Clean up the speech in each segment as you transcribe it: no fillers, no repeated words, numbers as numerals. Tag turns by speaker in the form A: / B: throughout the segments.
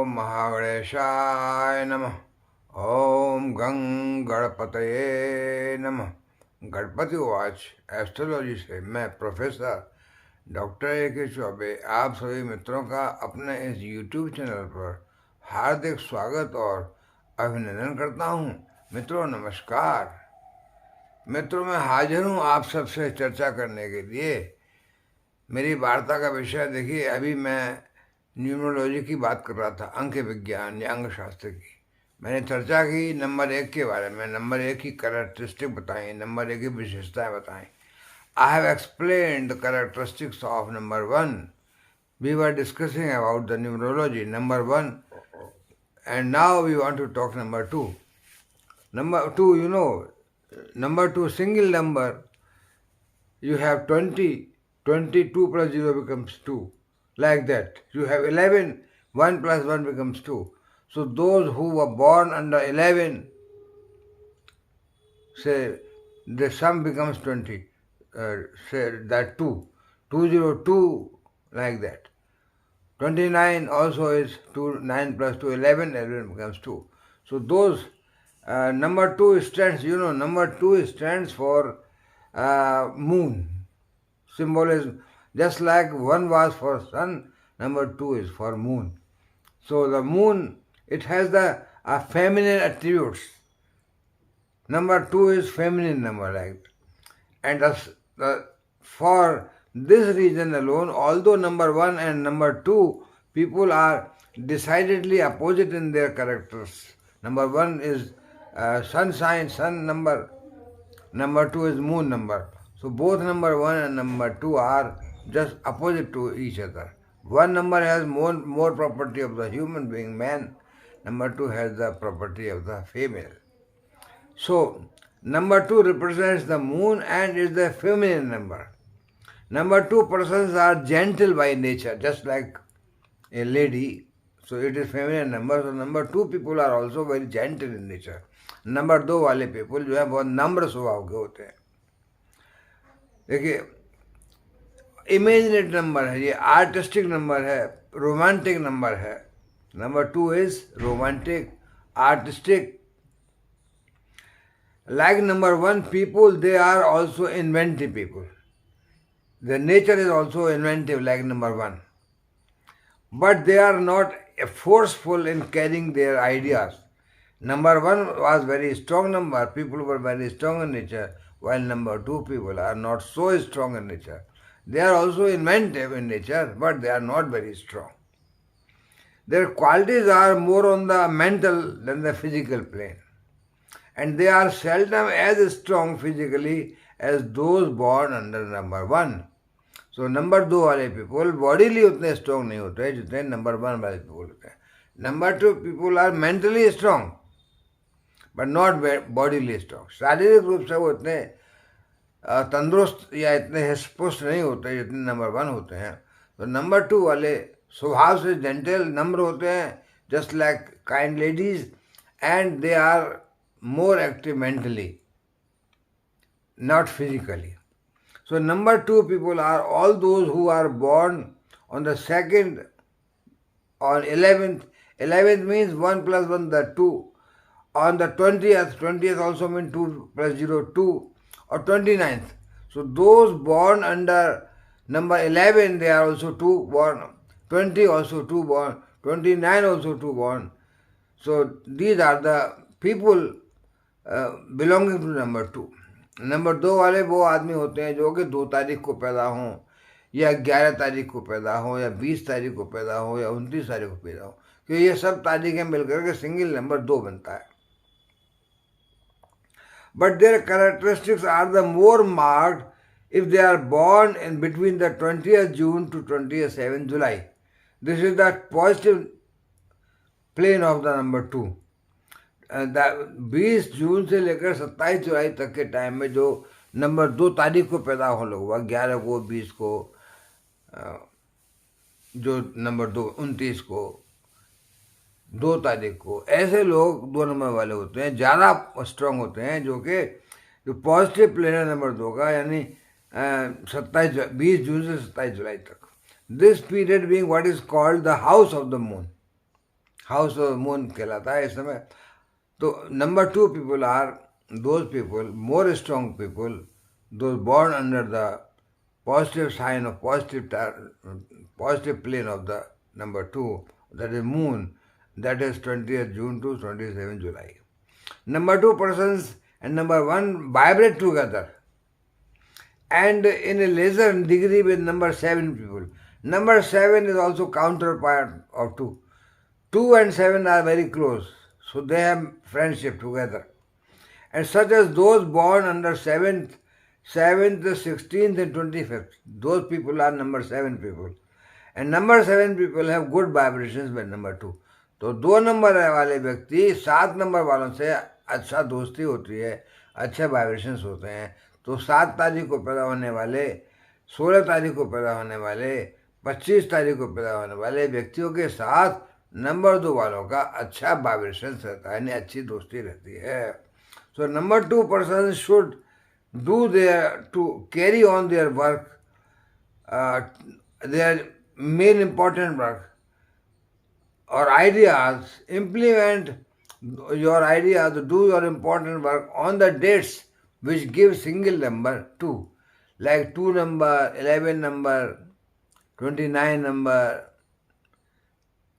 A: ओम महागणेशाय नमः। ओम गं गणपतये नमः। गणपति उवाच एस्ट्रोलॉजी से मैं प्रोफेसर डॉक्टर a.k.chaubey आप सभी मित्रों का अपने इस यूट्यूब चैनल पर हार्दिक स्वागत और अभिनंदन करता हूँ। मित्रों नमस्कार। मित्रों मैं हाजिर हूँ आप सबसे चर्चा करने के लिए। मेरी वार्ता का विषय देखिए, अभी मैं न्यूमरोलॉजी की बात कर रहा था, अंक विज्ञान या अंग शास्त्र की। मैंने चर्चा की नंबर 1 के बारे में, नंबर 1 की कैरेक्टरिस्टिक बताई, नंबर 1 की विशेषताएं बताई। I have explained the characteristics of number 1. We were discussing about the numerology number 1 and now we want to talk number 2. Number 2, number 2 single number, you have 20, 22 plus 0 becomes 2. Like that. You have 11, 1 plus 1 becomes 2. So those who were born under 11, say the sum becomes 20. Say that 2. 202, like that. 29 also is 2, 9 plus 2, 11, 11 becomes 2. So those, number 2 stands, number 2 stands for moon. Symbolism. Just like 1 was for sun, number 2 is for moon. So the moon, it has the feminine attributes. Number 2 is feminine number, like. And for this reason alone, although number 1 and number 2 people are decidedly opposite in their characters. Number 1 is sun sign, sun number. Number 2 is moon number. So both number 1 and number 2 are just opposite to each other. One number has more property of the human being, man. Number 2 has the property of the female. So number 2 represents the moon and is the feminine number. Number 2 persons are gentle by nature, just like a lady. So it is feminine number. So number 2 people are also very gentle in nature. Number 2 वाले people जो है बहुत नम्र स्वभाव के होते हैं। देखिए, इमेजिनेट नंबर है, ये आर्टिस्टिक नंबर है, रोमांटिक नंबर है। Number 2 is romantic, artistic. Like number 1 people, they are also inventive people. Their nature is also inventive like number 1. But they are not forceful in carrying their ideas. Number 1 was very strong number, people were very strong in nature, while number 2 people are not so strong in nature. They are also inventive in nature, but they are not very strong. Their qualities are more on the mental than the physical plane. And they are seldom as strong physically as those born under number 1. So number 2 वाले people bodily उतने strong नहीं होते जितने number 1 वाले people होते हैं. Number 2 people are mentally strong, but not bodily strong. शारीरिक रूप से वो इतने तंदुरुस्त या इतने पुष्ट नहीं होते जितने नंबर 1 होते हैं. तो नंबर 2 वाले स्वभाव से जेंटल नम्र होते हैं, just like kind ladies, and they are more active mentally, not physically. So number 2 people are all those who are born on the 2nd, on 11th. 11th means 1 plus 1, the 2. On the 20th also means 2 plus 0, 2. Or 29th. So those born under number 11, they are also 2 born. 20 also 2 born. 29 also 2 born. So these are the people belonging to number 2. Number 2 वाले वो आदमी होते हैं जो कि 2 तारीख को पैदा हों या 11 तारीख को पैदा हों या 20 तारीख को पैदा हो या 29 तारीख को पैदा हो, क्योंकि ये सब तारीखें मिलकर के सिंगल नंबर 2 बनता है. But their characteristics are the more marked if they are born in between the 20th June to 27th July. This is the positive plane of the number 2. 20 जून से लेकर 27 जुलाई तक के टाइम में जो नंबर 2 तारीख को पैदा हो लोग, 11 को, 20 को, जो नंबर 2, 29 को, 2 तारीख को, ऐसे लोग 2 नंबर वाले होते हैं, ज़्यादा स्ट्रांग होते हैं, जो पॉजिटिव प्लेन है नंबर 2 का, यानी 20 जून से 27 जुलाई तक. This period being what is called the house of the moon. House of moon कहलाता है इस समय. तो number two people are those people, more strong people, those born under the positive sign of positive plane of the number two, that is moon, that is 20th June to 27th July. Number two persons and number one vibrate together and in a lesser degree with number seven people. Number seven is also counterpart of two. Two and seven are very close, so they have friendship together. And such as those born under 7th, 16th, and 25th. Those people are number 7 people. And number 7 people have good vibrations with number 2. तो दो number वाले व्यक्ति 7 number वालों से अच्छा दोस्ती होती है, अच्छे वाइब्रेशंस होते हैं. तो 7 तारीख को पैदा होने वाले, 16 तारीख को पैदा होने वाले, 25 तारीख को पैदा होने वाले व्यक्तियों के साथ नंबर 2 वालों का अच्छा वाइब्रेशंस रहता है, यानी अच्छी दोस्ती रहती है. So number two persons should do to carry on their work, their main important work or ideas, implement your ideas, do your important work on the dates which give single number 2, like 2 number, 11 number, 29 number,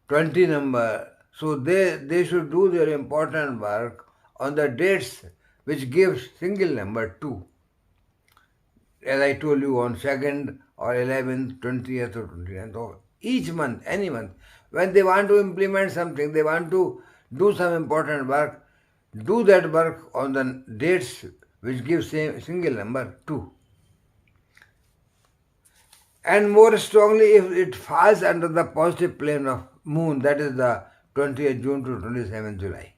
A: 20 number. So they should do their important work on the dates which gives single number 2. As I told you, on 2nd or 11th, 20th or 29th, or each month, any month, when they want to implement something, they want to do some important work, do that work on the dates which give single number 2. And more strongly if it falls under the positive plane of moon, that is the 20th June to 27th July.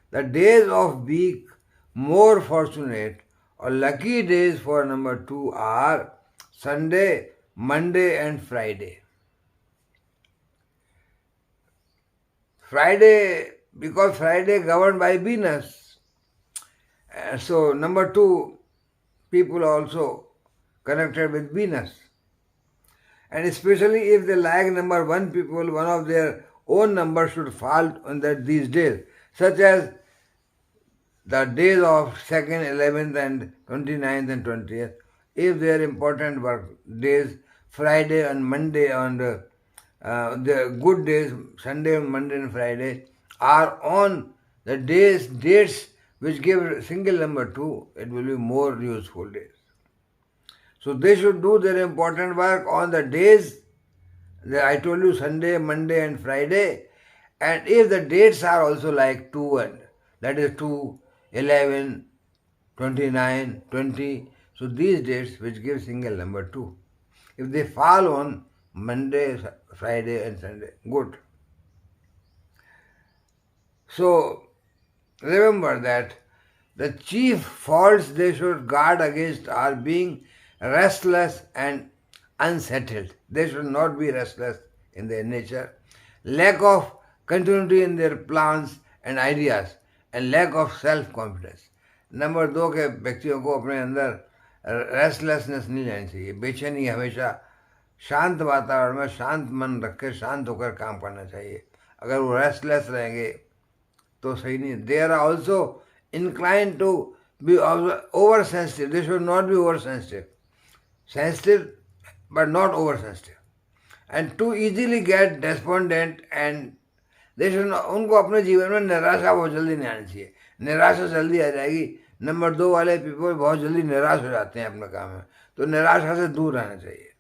A: The days of week more fortunate or lucky days for number 2 are Sunday, Monday and Friday. Friday, because Friday governed by Venus. So number 2 people also connected with Venus. And especially if they like number 1 people, one of their own number should fall on these days, such as the days of 2nd, 11th and 29th and 20th. If they are important work days, Friday and Monday and the good days, Sunday, Monday and Friday, are on the dates which give single number 2, it will be more useful days. So they should do their important work on the days that I told you, Sunday, Monday and Friday. And if the dates are also like 2 and that is 2, 11, 29, 20, so these dates which give single number 2. If they fall on Monday, Friday and Sunday, good. So remember that the chief faults they should guard against are being restless and unsettled. They should not be restless in their nature. Lack of continuity in their plans and ideas and lack of self-confidence. Number 2 के व्यक्तियों को अपने अंदर restlessness नहीं रहनी चाहिए, बेचैनी. हमेशा शांत वातावरण में शांत मन रख के शांत होकर काम करना चाहिए. अगर वो रेस्टलेस रहेंगे तो सही नहीं. They are also inclined to be oversensitive. They should not be oversensitive. Sensitive but not oversensitive. And too easily get despondent and they should not, उनको अपने जीवन में निराशा बहुत जल्दी नहीं आनी चाहिए. निराशा जल्दी आ जाएगी. नंबर 2 वाले पीपल बहुत जल्दी निराश हो जाते हैं अपने काम में, तो निराशा से दूर रहना चाहिए.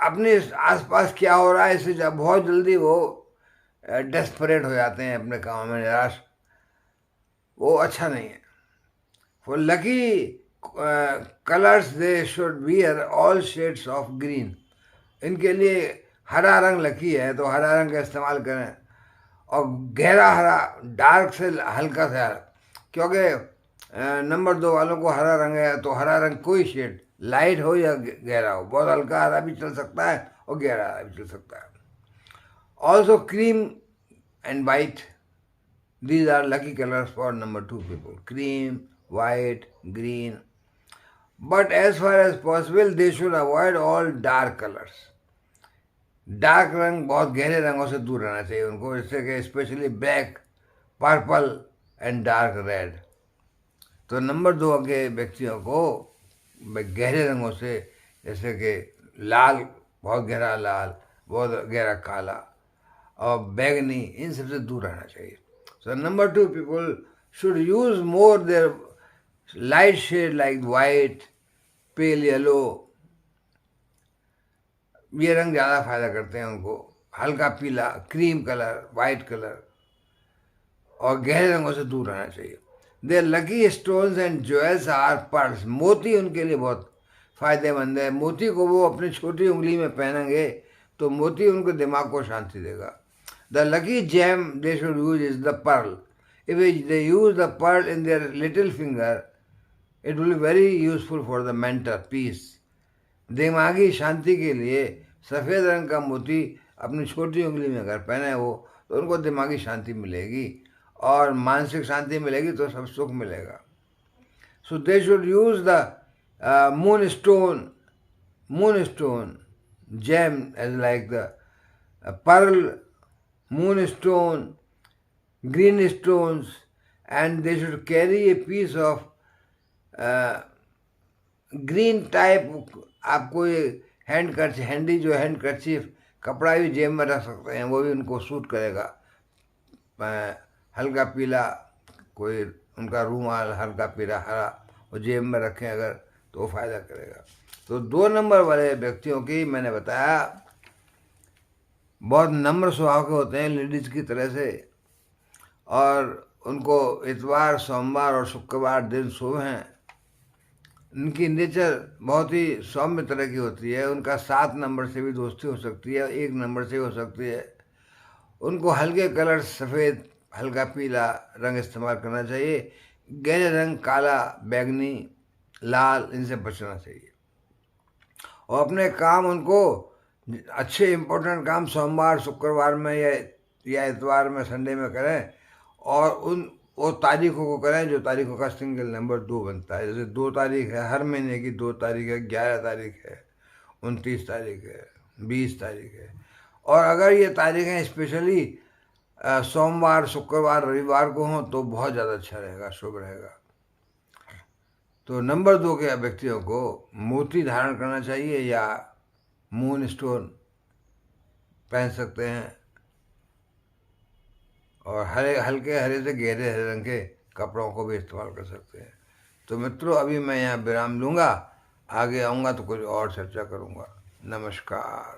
A: अपने आसपास क्या हो रहा है इससे जब बहुत जल्दी वो डेस्परेट हो जाते हैं अपने काम में, निराश, वो अच्छा नहीं है. For lucky colors they should wear all shades of green. इनके लिए हरा रंग लकी है, तो हरा रंग का इस्तेमाल करें. और गहरा हरा, डार्क से हल्का से हरा, क्योंकि नंबर 2 वालों को हरा रंग है, तो हरा रंग कोई शेड, लाइट हो या गहरा हो, बहुत हल्का हरा भी चल सकता है और गहरा हरा भी चल सकता है. Also cream and white, these are lucky colors for number 2 people. Cream, white, green. But as far as possible, they should avoid all dark colors. Dark रंग, बहुत गहरे रंगों से दूर रहना चाहिए उनको, जैसे कि specially black, purple and dark red. तो नंबर 2 के व्यक्तियों को गहरे रंगों से, जैसे कि लाल, बहुत गहरा लाल, बहुत गहरा काला और बैगनी, इन सबसे दूर रहना चाहिए। So number 2 people should use more their light shade like white, pale yellow, ये रंग ज़्यादा फायदा करते हैं उनको। हल्का पीला, क्रीम कलर, वाइट कलर और गहरे रंगों से दूर रहना चाहिए। Their lucky stones and jewels are pearls, मोती उनके लिए बहुत फायदेमंद है। मोती को वो अपनी छोटी उंगली में पहनेंगे तो मोती उनको दिमाग को शांति देगा। The lucky gem they should use is the pearl. If they use the pearl in their little finger, it will be very useful for the mental peace. दिमागी शांति के लिए सफ़ेद रंग का मोती अपनी छोटी उंगली में अगर पहने वो, तो उनको दिमागी शांति मिलेगी और मानसिक शांति मिलेगी, तो सब सुख मिलेगा। So they should use the moonstone gem as like the pearl, moonstone, green stones, and they should carry a piece of green type. आपको ये हैंडी जो हैंड कर्चीफ, कपड़ा भी जेब में रख सकते हैं, वो भी उनको सूट करेगा। हल्का पीला कोई उनका रूमाल, हल्का पीला हरा, वो जेब में रखें अगर, तो वो फ़ायदा करेगा। तो 2 नंबर वाले व्यक्तियों की मैंने बताया, बहुत नम्र स्वभाव के होते हैं लेडीज़ की तरह से, और उनको इतवार, सोमवार और शुक्रवार दिन शुभ हैं। इनकी नेचर बहुत ही सौम्य तरह की होती है। उनका 7 नंबर से भी दोस्ती हो सकती है, 1 नंबर से हो सकती है। उनको हल्के कलर, सफ़ेद, हल्का पीला रंग इस्तेमाल करना चाहिए। गहरे रंग काला, बैगनी, लाल, इनसे बचना चाहिए। और अपने काम उनको अच्छे इम्पोर्टेंट काम सोमवार, शुक्रवार में या इतवार में, संडे में करें, और वो तारीखों को करें जो तारीखों का सिंगल नंबर 2 बनता है। जैसे 2 तारीख है, हर महीने की 2 तारीख है, 11 तारीख है, 29 तारीख है, 20 तारीख है। और अगर ये तारीखें स्पेशली सोमवार, शुक्रवार, रविवार को हों तो बहुत ज़्यादा अच्छा रहेगा, शुभ रहेगा। तो नंबर 2 के व्यक्तियों को मोती धारण करना चाहिए या मून स्टोन पहन सकते हैं, और हल्के हरे से गहरे हरे रंग के कपड़ों को भी इस्तेमाल कर सकते हैं। तो मित्रों, अभी मैं यहाँ विराम लूँगा, आगे आऊँगा तो कुछ और चर्चा करूँगा। नमस्कार।